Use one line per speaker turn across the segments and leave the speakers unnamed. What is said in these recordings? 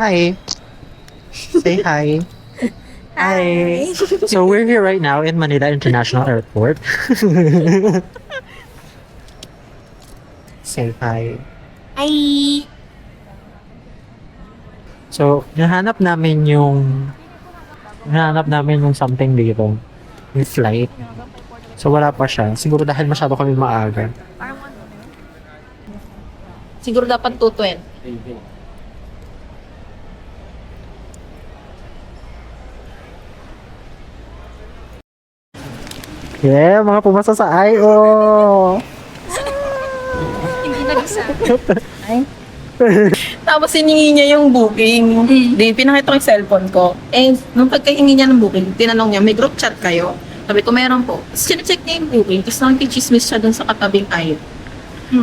Hi. Say hi.
Hi.
So we're here right now in Manila International Airport. Say hi.
Hi.
So, nahanap namin yung something dito. Yung flight. So, wala pa siya. Siguro dahil masyado kami maaga.
Siguro dapat 2:20.
Yeah, mga pumasa sa IO!
Hindi nag-isa. Tapos hiningi niya yung booking. Di, pinakita ko yung cellphone ko. Eh, nung pagkahingi niya ng booking, tinanong niya, may group chat kayo? Sabi ko, meron po. Tapos check niya yung booking. Tapos nakikichismis siya dun sa katabing aisle.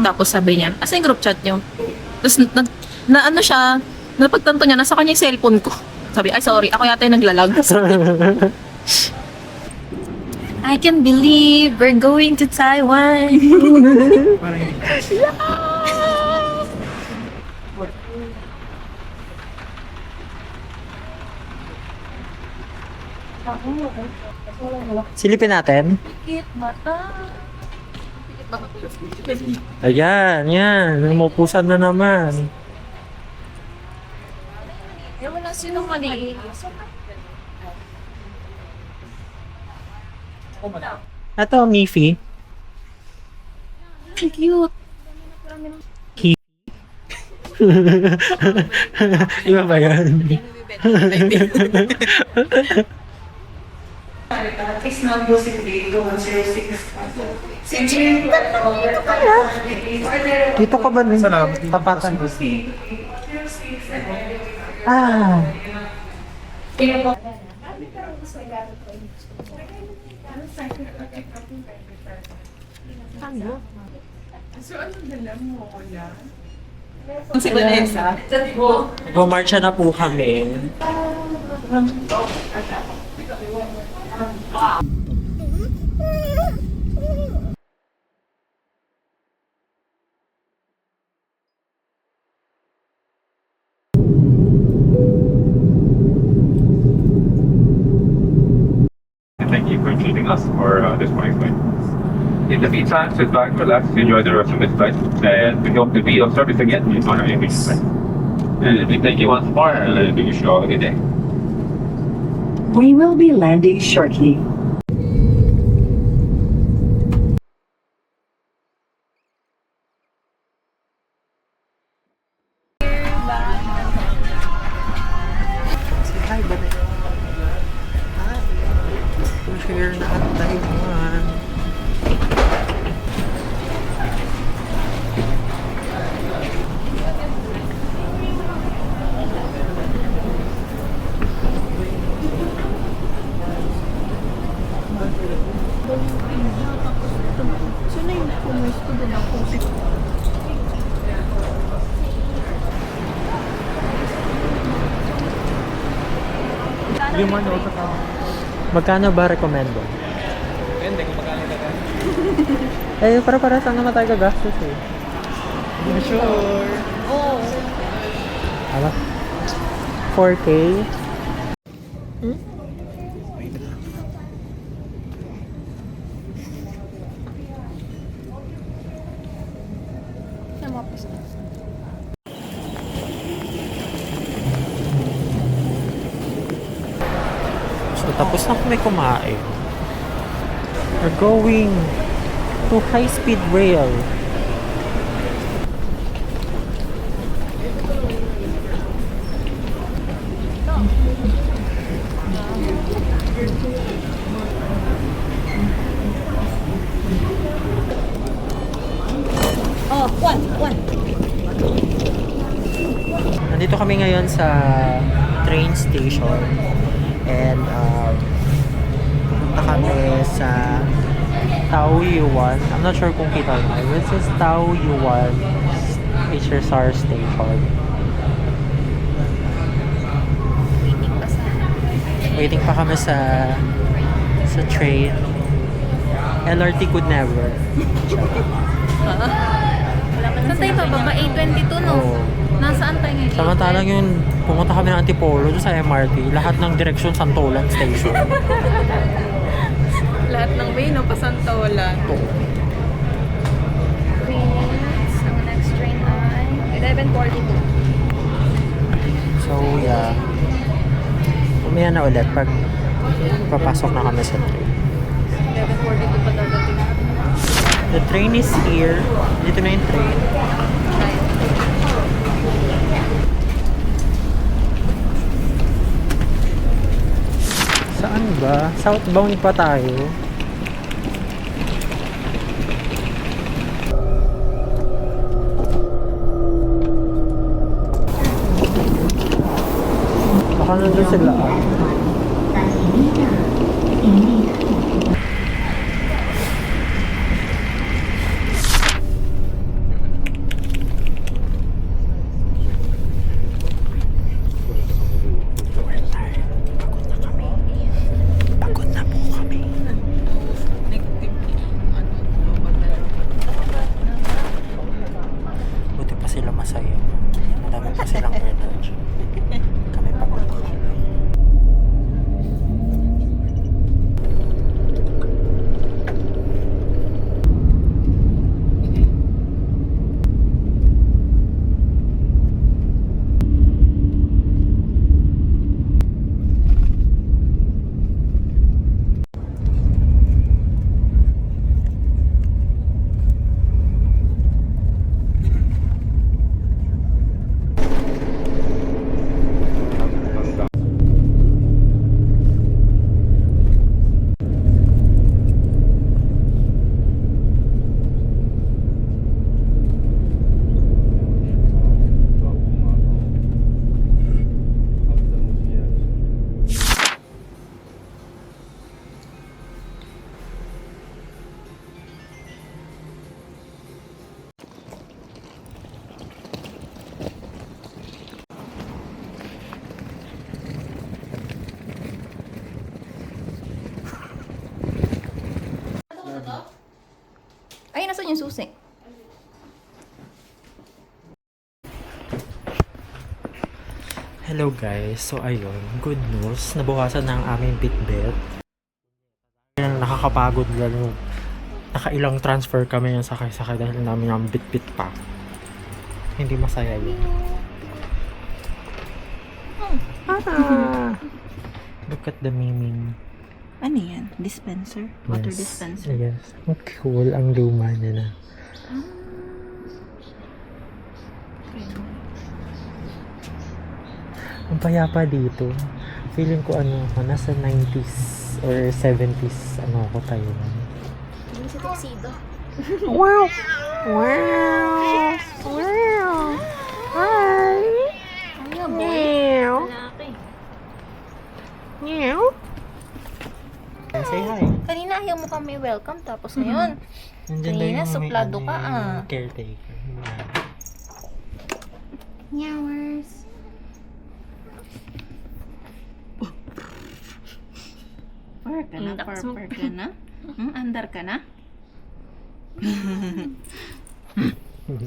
Tapos sabi niya, asa yung group chat niyo? Tapos ano siya, napagtanto niya, nasa kanya yung cellphone ko. Sabi, ay sorry, ako yata yung naglalag. I can't believe we're going to Taiwan.
Silipin natin.
Pikit mata.
Ayan, yan. Umupusan na naman.
Eh, wala sinong maliit.
Ito, Miffy.
Cute.
Iba ba yan?
It's not possibly go 106.
Dito ka ba rin? Tapatan. Ah.
Si Vanessa.
Gumarcha na po kami.
Thank you for choosing us for this morning flight. In the meantime, sit back, relax, enjoy the rest of this flight, and we hope to be of service again on our evening flight. And we thank you once more, and we wish you all a good day.
We will be landing shortly.
Hi, buddy. Hi. We're here na at Taiwan. Magkano ba recommendo?
Depende kung magkano ka.
Eh, para saan naman tayo gagastos eh?
Sure.
Ano? 4K? So, tapos na kami kumain. We're going to high-speed rail.
Oh, one.
Nandito kami ngayon sa train station and pupunta kami sa Taoyuan. I'm not sure kung kita nyo. This is Taoyuan HSR station. Waiting pa kami sa train. LRT could never.
Saan tayo pa? Baba 822, no?
Oo.
Nasaan tayo ngayon?
Samantalang yung Pumunta kami ng Antipolo doon sa MRT. Lahat ng direksyon Santolan Station.
Lahat ng way, no? Pasantolan.
Phoenix. Ang next train ay 11:42.
So, yeah. Umaya na ulit pag papasok na kami sa train.
11:42 pa dadating.
The train is here. Dito na yung train. Saan ba? Southbound pa tayo. Baka nandun sila. Pagod na po kami. Buti pa sila masaya. Madami pa silang energy. Kami pagod na kami.
Ay, nasan yung susi?
Hello guys, so ayun, good news, nabawasan na ang aming Bitbit. Nakakapagod lalo. Nakailang transfer kami yung sakay-sakay dahil namin ang Bitbit pa. Hindi masaya yun. Look at the miming.
Ano yan? Dispenser? Water dispenser?
Yes. Ang cool ang luma niya na. Ang payapa dito. Feeling ko nasa 90s or 70s ako tayo.
Hindi si Tuxedo.
Wow! Wow! Wow! Hi!
Ano boy?
Meow!
Lalaki.
Meow! Say hi.
Kanina ayaw mo kami welcome, tapos ngayon,
Nandyan daw
kanina
yung may
suplado ka
yung caretaker.
Nyawers.
Park ka na? Park ka na? Andar ka na?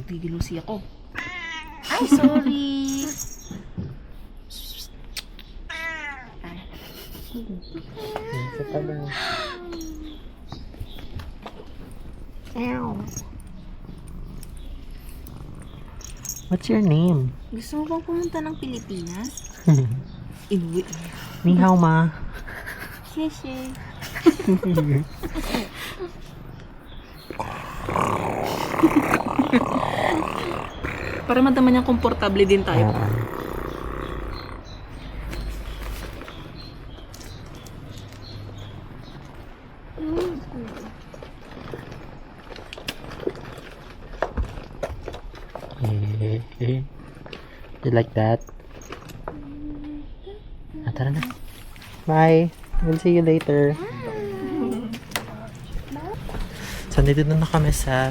Pigilusi ako.
Ay, sorry.
Isa pa lang. What's your name?
Gusto mo bang pumunta ng Pilipinas? Inuwi.
Ni hao ma.
Sheshe. Para madaman niyang komportable din tayo.
You like that? Tara na. Bye. We'll see you later. So, nandito na kami sa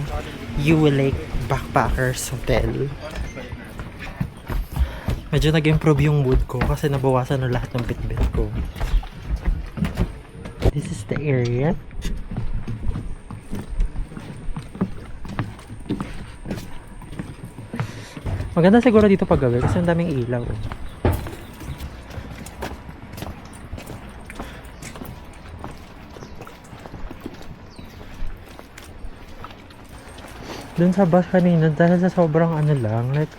Yue Lake Backpackers Hotel. Medyo nag-improve yung mood ko kasi nabawasan na lahat ng bitbit ko. This is the area. Maganda siguro dito pag gabi kasi ang daming ilaw. Dun sa bus kanina, dahil sa sobrang ano lang, like,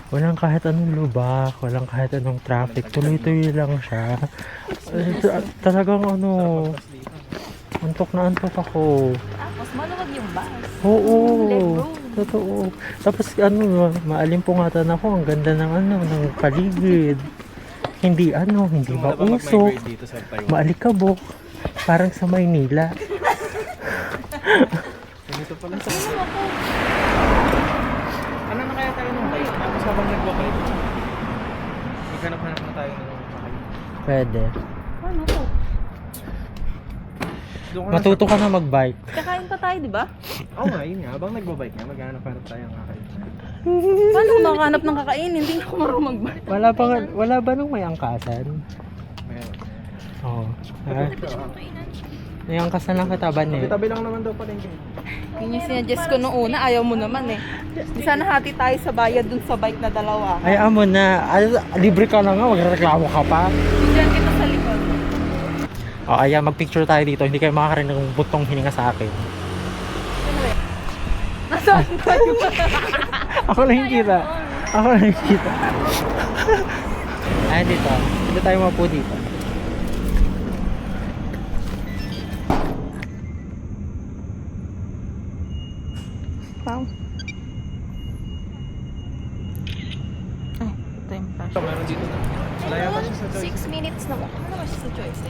walang kahit anong lubak, walang kahit anong traffic, tuloy-tuloy lang siya. Talagang ano, antok na antok ako.
Tapos maluwag yung bus.
Oo,
Legroom.
totoo. Tapos ano, maalimpungatan ako, ang ganda ng ano, ng paligid. Hindi hindi mausok,
dito sa Taiwan?
maalikabok, parang sa Maynila.
Ganito pala sa... Ano na kaya tayo ng bike? Tapos habang nagbabike, maghanap-hanap na tayo ng bike.
Pwede.
Ano po?
Doon ka
Matuto ka na mag-bike.
Kakain pa tayo, di ba?
Oo nga, yun nga. Habang nagbabike nga, maghanap-hanap tayo ng kakain.
Paano kung makahanap ng kakain? Hindi na ako marunong mag-bike.
Wala ba nung may angkasan?
Meron.
Oo. Ha? May angkasan lang kataban eh.
Tabi lang naman daw pala yung
Yun yung sinuggest ko noong una, ayaw mo naman eh. Di sana hati tayo sa bayad dun sa bike na dalawa.
Ay, amo na. Libre ka na nga, magreklamo ka pa.
Diyan kita sa likod.
O, ayan, magpicture tayo dito. Hindi kayo makakarinig ng butong hininga sa akin.
Nasaan tayo?
Ako lang yung kita. Ako lang yung kita. Ayan dito. Dito tayo mapo dito.
Wow. Ay, ito yung flash.
meron dito na. Wala yata siya sa choice.
6 minutes na. Ano naman siya sa choice?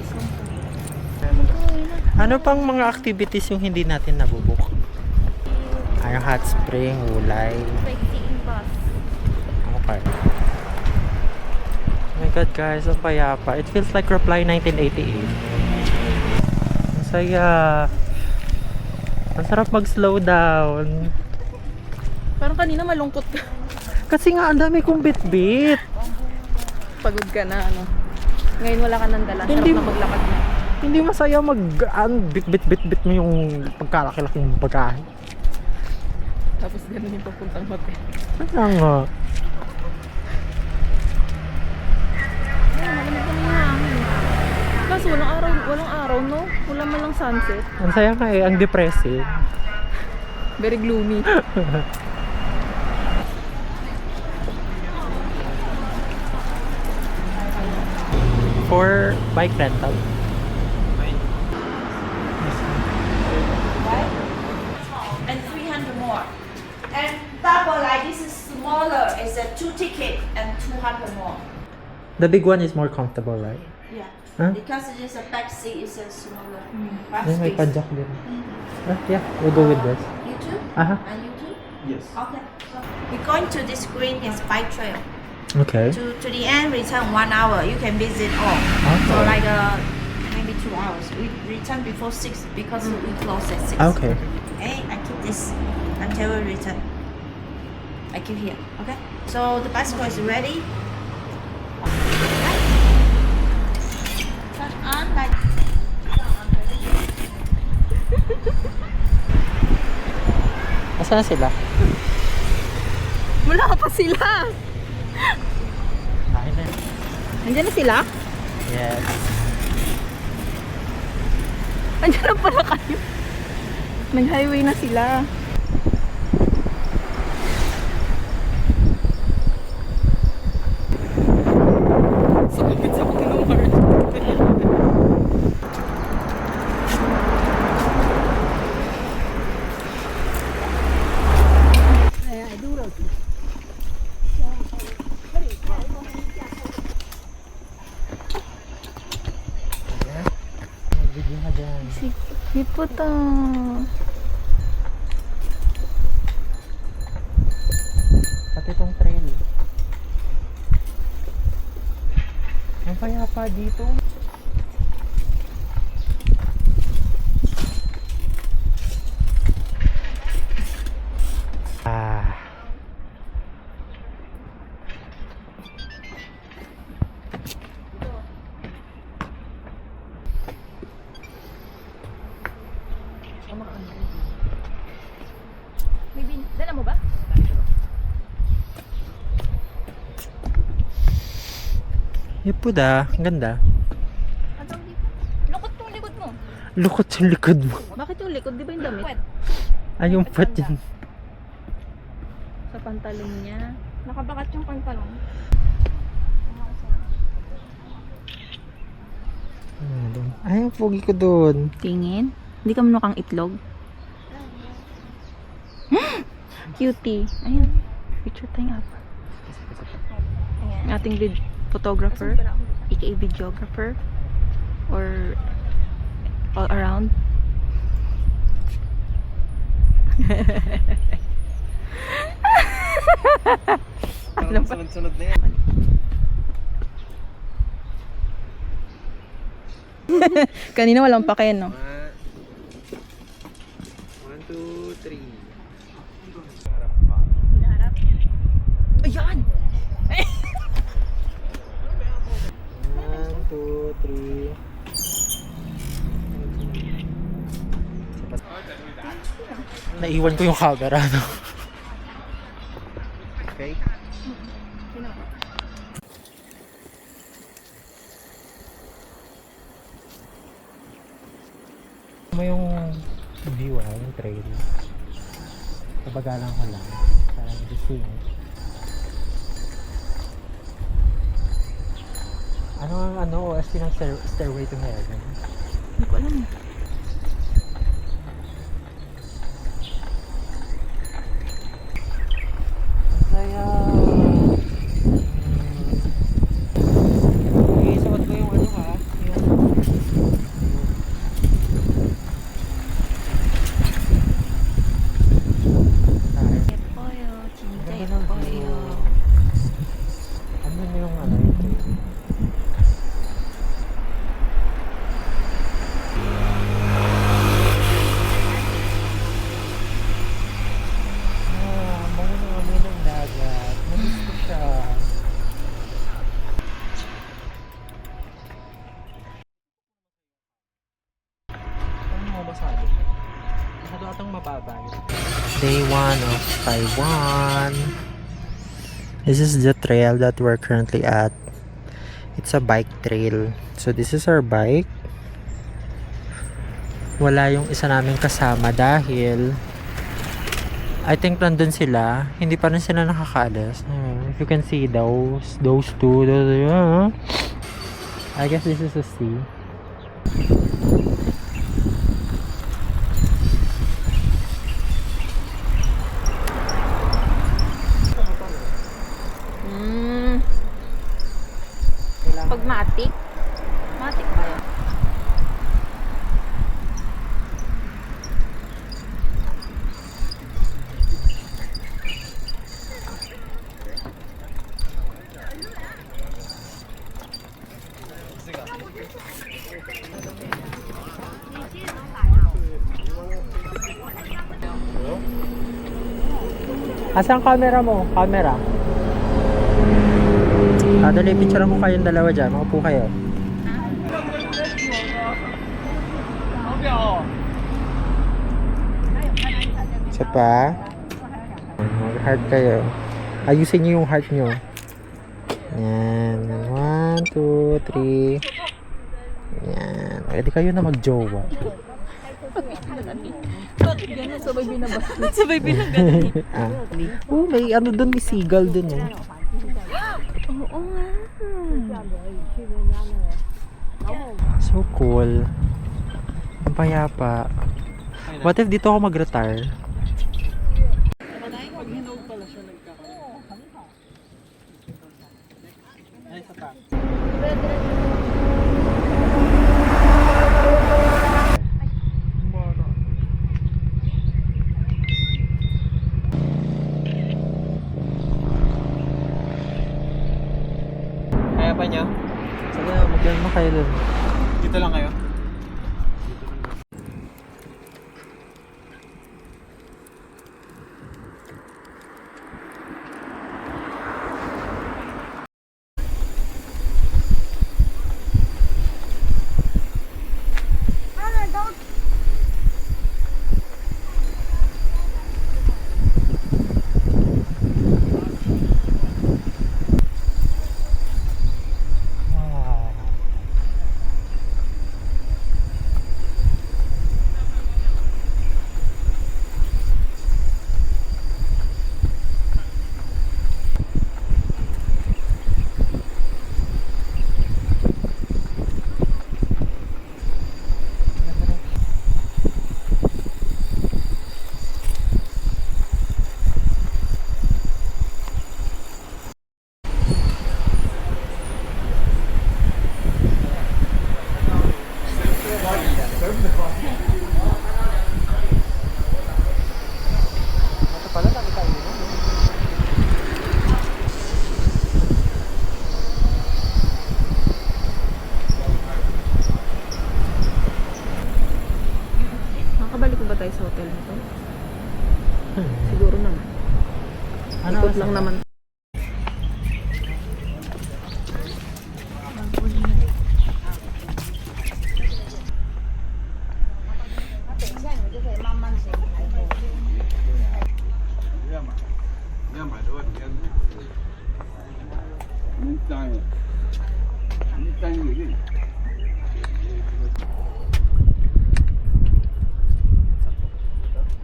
Ano pang mga activities yung hindi natin nabubuk? Ay, yung hot spring, ulay.
Sightseeing bus.
Okay. Oh my god guys, ang payapa. It feels like Reply 1988. Ang saya. Ang sarap mag-slow down.
Parang kanina malungkot ka.
Kasi nga, ang dami kong bit-bit.
Pagod ka na, ano. Ngayon wala ka nang dala. Sarap
Hindi-
na maglakad na.
Hindi masaya bit-bit-bit mo yung pagkalaki-laking pagkain.
Tapos ganun yung papuntang hotel.
Kaya nga.
Ay, malamig ka na hangin. Kaso walang araw, no? Wala man lang sunset.
Ang saya nga eh, ang depressing.
Very gloomy.
For bike rental.
And 300 more. And double like this is smaller, is a 2 ticket and 200 more.
The big one is more comfortable, right?
Yeah.
Huh?
Because it is a back seat is a smaller.
Then may
Space.
padjak din. Yeah, we'll go with this.
You too?
Aha.
And you too?
Yes.
Okay. We're going to this green is bike trail.
Okay.
To the end, return 1 hour. You can visit all. So
Okay.
like maybe 2 hours. We return before 6 because we close at 6.
Okay.
Okay, I keep this until we return. I keep here. Okay. So the bicycle is ready. Turn on like.
Asan na sila?
Wala pa sila.
Ayun na.
Andiyan na sila?
Yes.
Andiyan na pala kayo. Nag-highway na sila. Sakit sa Mark.
Video ka dyan.
Hiputa.
Pati tong trail. Ang payapa dito. Ah.
Maybe, dala mo ba?
Ipuda. Ang ganda.
Ano dito? Lukot tong likod mo.
Lukot yung likod mo.
Bakit yung likod? Di ba yung damit?
Ay, yung pat yun.
sa pantalon niya.
Nakabakat yung pantalon.
Ay, ang pogi ko doon.
Tingin. Hindi ka manukang itlog. Cutie. Ayan. Picture tayo up. Ating photographer, aka videographer, or all around.
Parang sunod-sunod na yan.
Kanina walang pakain, no?
1, 2, 3.
Ayan!
1, 2, 3. Naiwan ko yung camera, no?
Okay.
Mo yung view, yung trail. Kabagalan ko lang. Parang gising. Ano ang OST ng Stairway to Heaven?
Hindi ko alam.
Saya. Isuot ko yung ano ha.
Yepoyo, 진짜 yepoyo.
Ano yung ano ito? Bango ng amoy ng dagat. Namiss ko siya.
Ano mo masabi? Masyado atang mababa yun.
Day 1 of Taiwan. This is the trail that we're currently at. It's a bike trail. So this is our bike. Wala yung isa naming kasama dahil I think nandun sila. Hindi pa rin sila nakakaalis. If you can see those two. I guess this is a sea.
Pag matik. Matik ba yun?
Asan camera mo? Camera. Dali, picture mo kayong dalawa dyan. Maupo kayo. Isa pa. Mag-heart kayo. Ayusin niyo yung heart nyo. Yan. 1, 2, 3. Yan. Pwede kayo na mag-jowa.
Sabay binabas. Sabay binagat.
May ano dun, may seagull dun eh.
Oo nga.
So cool. Ang payapa. What if dito ako mag-retire?
Kaya pa niya?
Sige, magyan mo kayo dun.
Dito lang kayo?
Wow.
naman.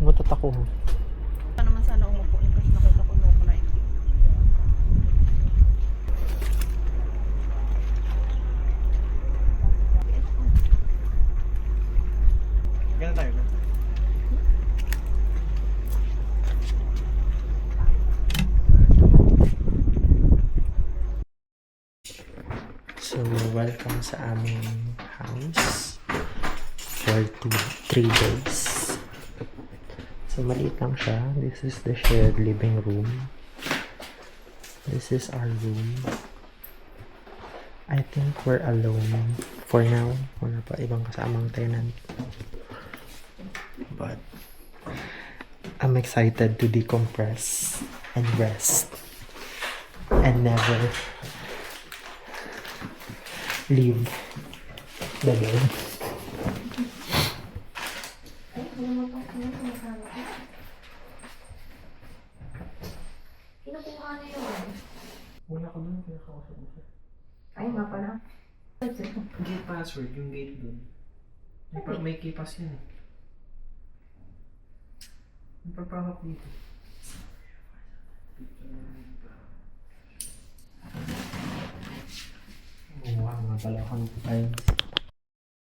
Matat ako.
Pa naman sana umupo kasi nakita ko no na yun.
Ganun tayo.
So, welcome sa aming house for 3 days. So, maliit lang siya. This is the shared living room. This is our room. I think we're alone for now. Wala pa ibang kasamang tenant. But, I'm excited to decompress and rest and never leave the bed. Wala ko nun, pinakausap mo siya.
Ay, nga pala.
Gate password, yung gate dun. May keypass yun eh. Yung pagpahap dito.
Gumawa nga pala ako ng times.